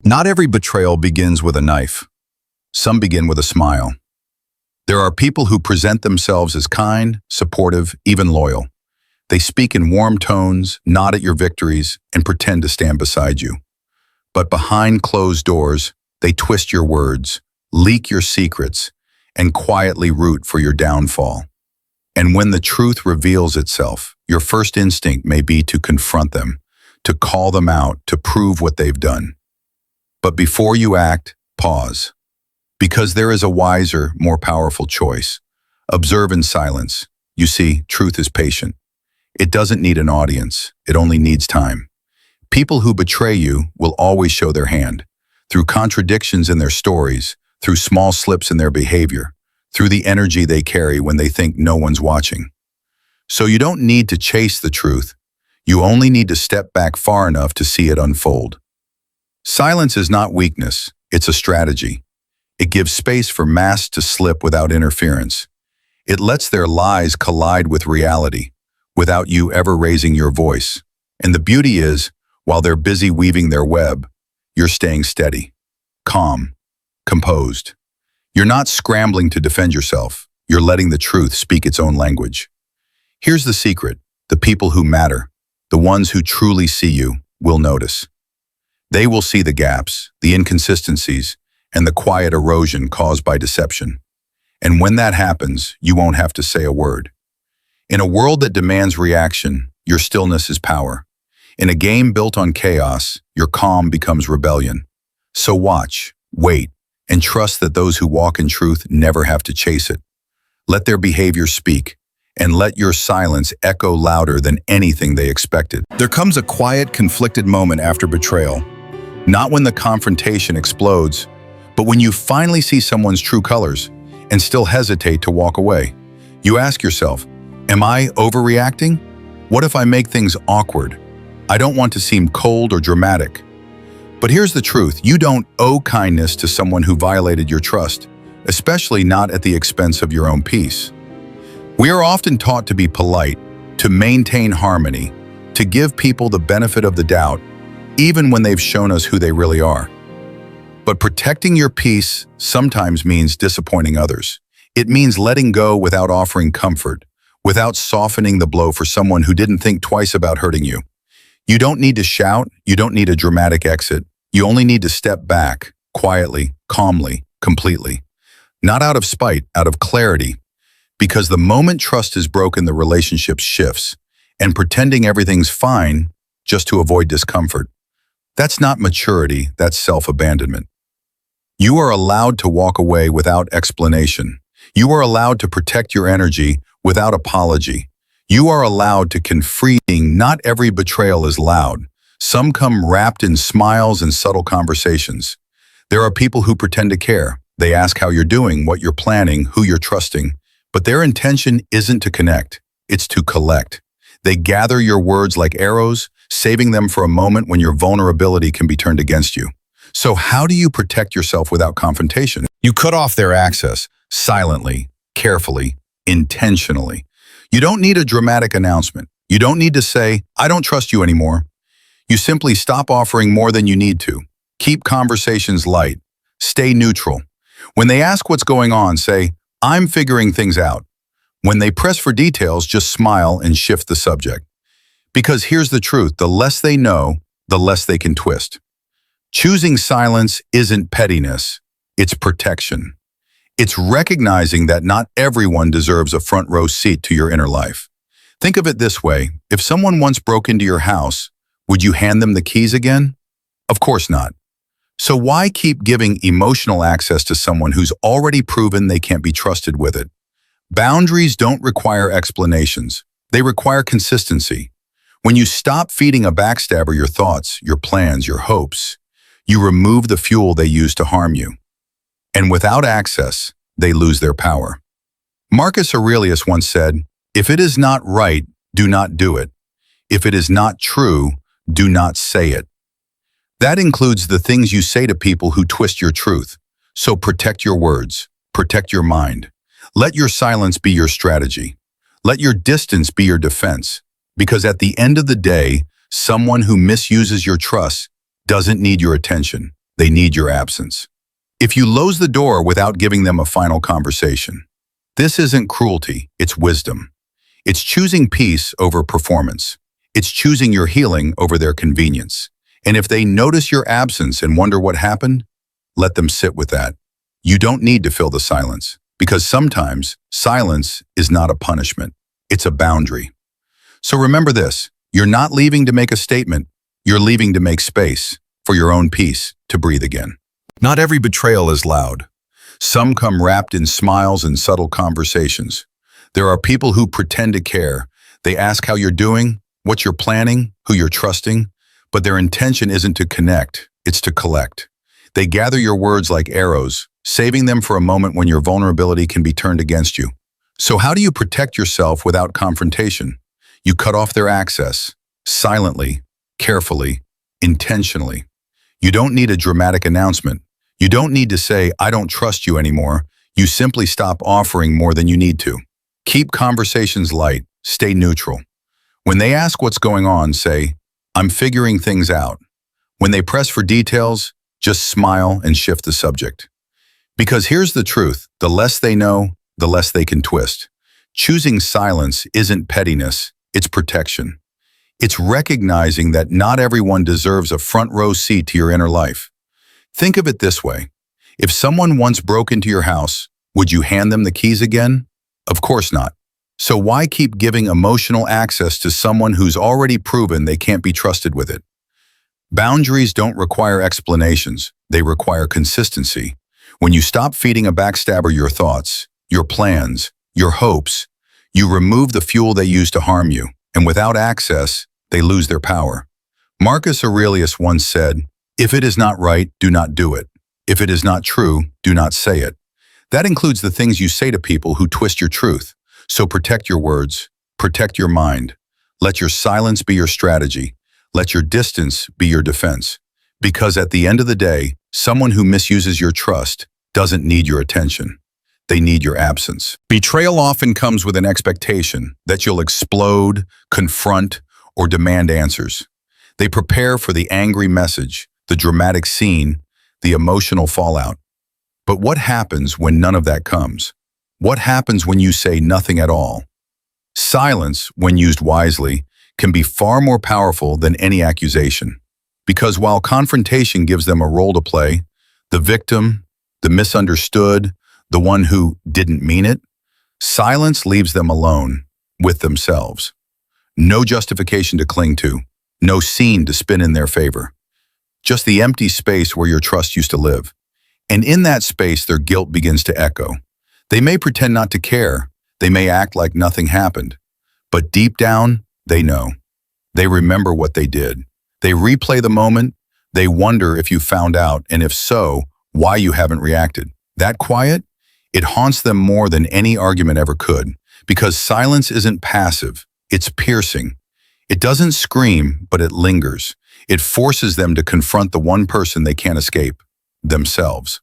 Not every betrayal begins with a knife. Some begin with a smile. There are people who present themselves as kind, supportive, even loyal. They speak in warm tones, nod at your victories, and pretend to stand beside you. But behind closed doors, they twist your words, leak your secrets, and quietly root for your downfall. And when the truth reveals itself, your first instinct may be to confront them, to call them out, to prove what they've done. But before you act, pause. Because there is a wiser, more powerful choice. Observe in silence. You see, truth is patient. It doesn't need an audience. It only needs time. People who betray you will always show their hand, through contradictions in their stories, through small slips in their behavior, through the energy they carry when they think no one's watching. So you don't need to chase the truth. You only need to step back far enough to see it unfold. Silence is not weakness, it's a strategy. It gives space for masks to slip without interference. It lets their lies collide with reality, without you ever raising your voice. And the beauty is, while they're busy weaving their web, you're staying steady, calm, composed. You're not scrambling to defend yourself. You're letting the truth speak its own language. Here's the secret. The people who matter, the ones who truly see you, will notice. They will see the gaps, the inconsistencies, and the quiet erosion caused by deception. And when that happens, you won't have to say a word. In a world that demands reaction, your stillness is power. In a game built on chaos, your calm becomes rebellion. So watch, wait, and trust that those who walk in truth never have to chase it. Let their behavior speak, and let your silence echo louder than anything they expected. There comes a quiet, conflicted moment after betrayal. Not when the confrontation explodes, but when you finally see someone's true colors and still hesitate to walk away. You ask yourself, am I overreacting? What if I make things awkward? I don't want to seem cold or dramatic. But here's the truth, you don't owe kindness to someone who violated your trust, especially not at the expense of your own peace. We are often taught to be polite, to maintain harmony, to give people the benefit of the doubt, even when they've shown us who they really are. But protecting your peace sometimes means disappointing others. It means letting go without offering comfort, without softening the blow for someone who didn't think twice about hurting you. You don't need to shout, you don't need a dramatic exit. You only need to step back, quietly, calmly, completely. Not out of spite, out of clarity. Because the moment trust is broken, the relationship shifts, and pretending everything's fine just to avoid discomfort. That's not maturity, that's self-abandonment. You are allowed to walk away without explanation. You are allowed to protect your energy without apology. You are allowed to confront. Not every betrayal is loud. Some come wrapped in smiles and subtle conversations. There are people who pretend to care. They ask how you're doing, what you're planning, who you're trusting. But their intention isn't to connect, it's to collect. They gather your words like arrows, saving them for a moment when your vulnerability can be turned against you. So how do you protect yourself without confrontation? You cut off their access, silently, carefully, intentionally. You don't need a dramatic announcement. You don't need to say, I don't trust you anymore. You simply stop offering more than you need to. Keep conversations light. Stay neutral. When they ask what's going on, say, I'm figuring things out. When they press for details, just smile and shift the subject. Because here's the truth, the less they know, the less they can twist. Choosing silence isn't pettiness, it's protection. It's recognizing that not everyone deserves a front row seat to your inner life. Think of it this way, if someone once broke into your house, would you hand them the keys again? Of course not. So why keep giving emotional access to someone who's already proven they can't be trusted with it? Boundaries don't require explanations. They require consistency. When you stop feeding a backstabber your thoughts, your plans, your hopes, you remove the fuel they use to harm you. And without access, they lose their power. Marcus Aurelius once said, if it is not right, do not do it. If it is not true, do not say it. That includes the things you say to people who twist your truth. So protect your words, protect your mind. Let your silence be your strategy. Let your distance be your defense. Because at the end of the day, someone who misuses your trust doesn't need your attention. They need your absence. If you close the door without giving them a final conversation, this isn't cruelty, it's wisdom. It's choosing peace over performance. It's choosing your healing over their convenience. And if they notice your absence and wonder what happened, let them sit with that. You don't need to fill the silence, because sometimes silence is not a punishment, it's a boundary. So remember this, you're not leaving to make a statement, you're leaving to make space for your own peace to breathe again. Not every betrayal is loud. Some come wrapped in smiles and subtle conversations. There are people who pretend to care. They ask how you're doing, what you're planning, who you're trusting, but their intention isn't to connect, it's to collect. They gather your words like arrows, saving them for a moment when your vulnerability can be turned against you. So how do you protect yourself without confrontation? You cut off their access, silently, carefully, intentionally. You don't need a dramatic announcement. You don't need to say, I don't trust you anymore. You simply stop offering more than you need to. Keep conversations light, stay neutral. When they ask what's going on, say, I'm figuring things out. When they press for details, just smile and shift the subject. Because here's the truth, the less they know, the less they can twist. Choosing silence isn't pettiness, it's protection. It's recognizing that not everyone deserves a front row seat to your inner life. Think of it this way. If someone once broke into your house, would you hand them the keys again? Of course not. So why keep giving emotional access to someone who's already proven they can't be trusted with it? Boundaries don't require explanations, they require consistency. When you stop feeding a backstabber your thoughts, your plans, your hopes, you remove the fuel they use to harm you, and without access, they lose their power. Marcus Aurelius once said, if it is not right, do not do it. If it is not true, do not say it. That includes the things you say to people who twist your truth. So protect your words, protect your mind. Let your silence be your strategy. Let your distance be your defense. Because at the end of the day, someone who misuses your trust doesn't need your attention. They need your absence. Betrayal often comes with an expectation that you'll explode, confront, or demand answers. They prepare for the angry message, the dramatic scene, the emotional fallout. But what happens when none of that comes? What happens when you say nothing at all? Silence, when used wisely, can be far more powerful than any accusation. Because while confrontation gives them a role to play, the victim, the misunderstood, the one who didn't mean it, silence leaves them alone with themselves. No justification to cling to, no scene to spin in their favor. Just the empty space where your trust used to live. And in that space, their guilt begins to echo. They may pretend not to care. They may act like nothing happened. But deep down, they know. They remember what they did. They replay the moment. They wonder if you found out, and if so, why you haven't reacted. That quiet? It haunts them more than any argument ever could. Because silence isn't passive. It's piercing. It doesn't scream, but it lingers. It forces them to confront the one person they can't escape, themselves.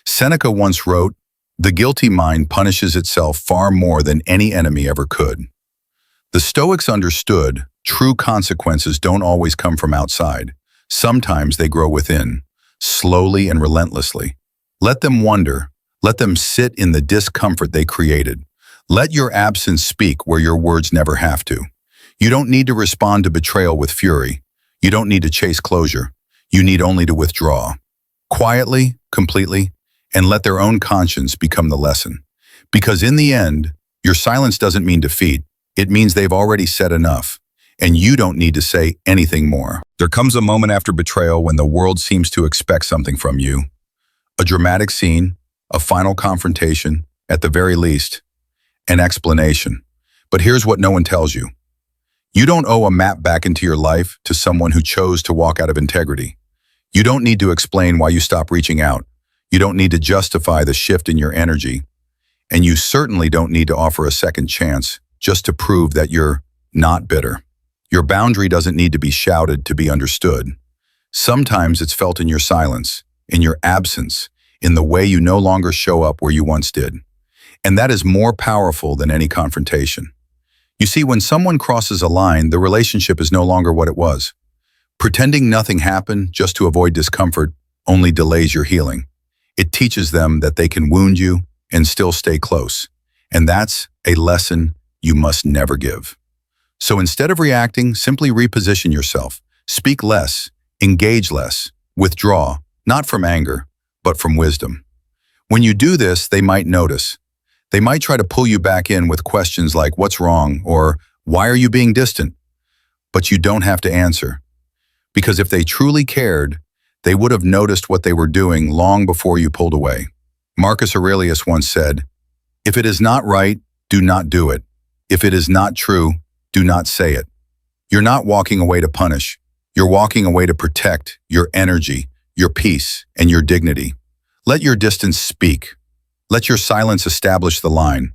Seneca once wrote, "The guilty mind punishes itself far more than any enemy ever could." The Stoics understood true consequences don't always come from outside. Sometimes they grow within, slowly and relentlessly. Let them wonder. Let them sit in the discomfort they created. Let your absence speak where your words never have to. You don't need to respond to betrayal with fury. You don't need to chase closure. You need only to withdraw. Quietly, completely, and let their own conscience become the lesson. Because in the end, your silence doesn't mean defeat. It means they've already said enough, and you don't need to say anything more. There comes a moment after betrayal when the world seems to expect something from you. A dramatic scene, a final confrontation, at the very least, an explanation. But here's what no one tells you. You don't owe a map back into your life to someone who chose to walk out of integrity. You don't need to explain why you stopped reaching out. You don't need to justify the shift in your energy. And you certainly don't need to offer a second chance just to prove that you're not bitter. Your boundary doesn't need to be shouted to be understood. Sometimes it's felt in your silence, in your absence, in the way you no longer show up where you once did. And that is more powerful than any confrontation. You see, when someone crosses a line, the relationship is no longer what it was. Pretending nothing happened just to avoid discomfort only delays your healing. It teaches them that they can wound you and still stay close. And that's a lesson you must never give. So instead of reacting, simply reposition yourself. Speak less, engage less, withdraw, not from anger, but from wisdom. When you do this, they might notice. They might try to pull you back in with questions like, "What's wrong?" or "Why are you being distant?" But you don't have to answer. Because if they truly cared, they would have noticed what they were doing long before you pulled away. Marcus Aurelius once said, "If it is not right, do not do it. If it is not true, do not say it." You're not walking away to punish. You're walking away to protect your energy, your peace, and your dignity. Let your distance speak. Let your silence establish the line.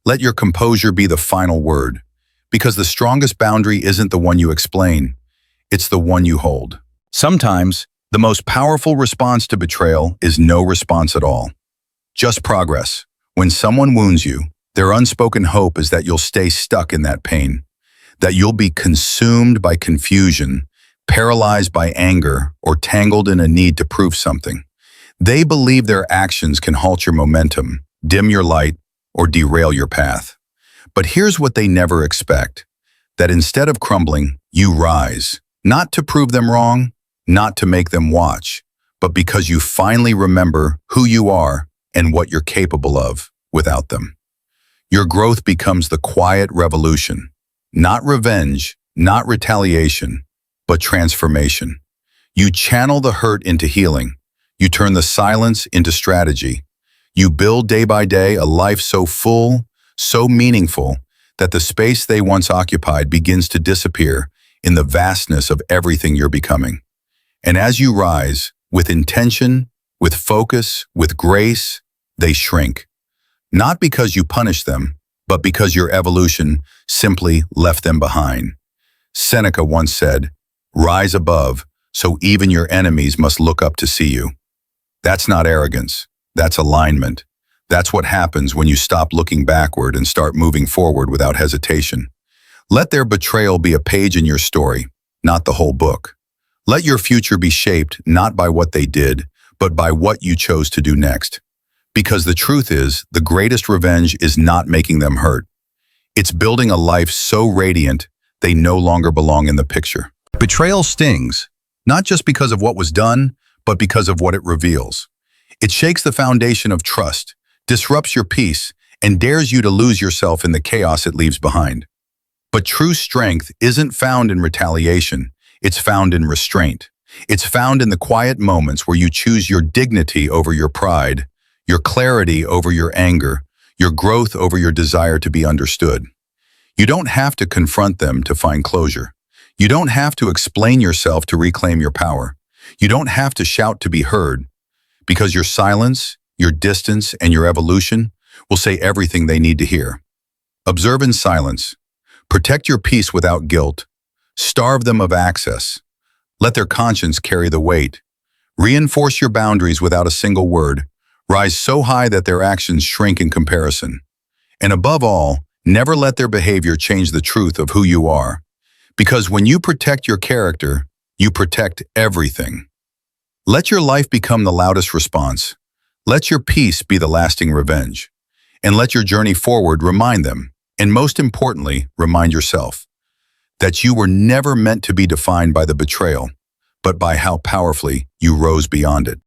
Let your composure be the final word. Because the strongest boundary isn't the one you explain, it's the one you hold. Sometimes, the most powerful response to betrayal is no response at all. Just progress. When someone wounds you, their unspoken hope is that you'll stay stuck in that pain, that you'll be consumed by confusion, paralyzed by anger, or tangled in a need to prove something. They believe their actions can halt your momentum, dim your light, or derail your path. But here's what they never expect, that instead of crumbling, you rise, not to prove them wrong, not to make them watch, but because you finally remember who you are and what you're capable of without them. Your growth becomes the quiet revolution, not revenge, not retaliation, but transformation. You channel the hurt into healing. You turn the silence into strategy. You build day by day a life so full, so meaningful, that the space they once occupied begins to disappear in the vastness of everything you're becoming. And as you rise, with intention, with focus, with grace, they shrink. Not because you punish them, but because your evolution simply left them behind. Seneca once said, "Rise above, so even your enemies must look up to see you." That's not arrogance. That's alignment. That's what happens when you stop looking backward and start moving forward without hesitation. Let their betrayal be a page in your story, not the whole book. Let your future be shaped not by what they did, but by what you chose to do next. Because the truth is, the greatest revenge is not making them hurt. It's building a life so radiant, they no longer belong in the picture. Betrayal stings, not just because of what was done, but because of what it reveals. It shakes the foundation of trust, disrupts your peace, and dares you to lose yourself in the chaos it leaves behind. But true strength isn't found in retaliation, it's found in restraint. It's found in the quiet moments where you choose your dignity over your pride, your clarity over your anger, your growth over your desire to be understood. You don't have to confront them to find closure. You don't have to explain yourself to reclaim your power. You don't have to shout to be heard, because your silence, your distance, and your evolution will say everything they need to hear. Observe in silence. Protect your peace without guilt. Starve them of access. Let their conscience carry the weight. Reinforce your boundaries without a single word. Rise so high that their actions shrink in comparison. And above all, never let their behavior change the truth of who you are. Because when you protect your character, you protect everything. Let your life become the loudest response. Let your peace be the lasting revenge. And let your journey forward remind them, and most importantly, remind yourself, that you were never meant to be defined by the betrayal, but by how powerfully you rose beyond it.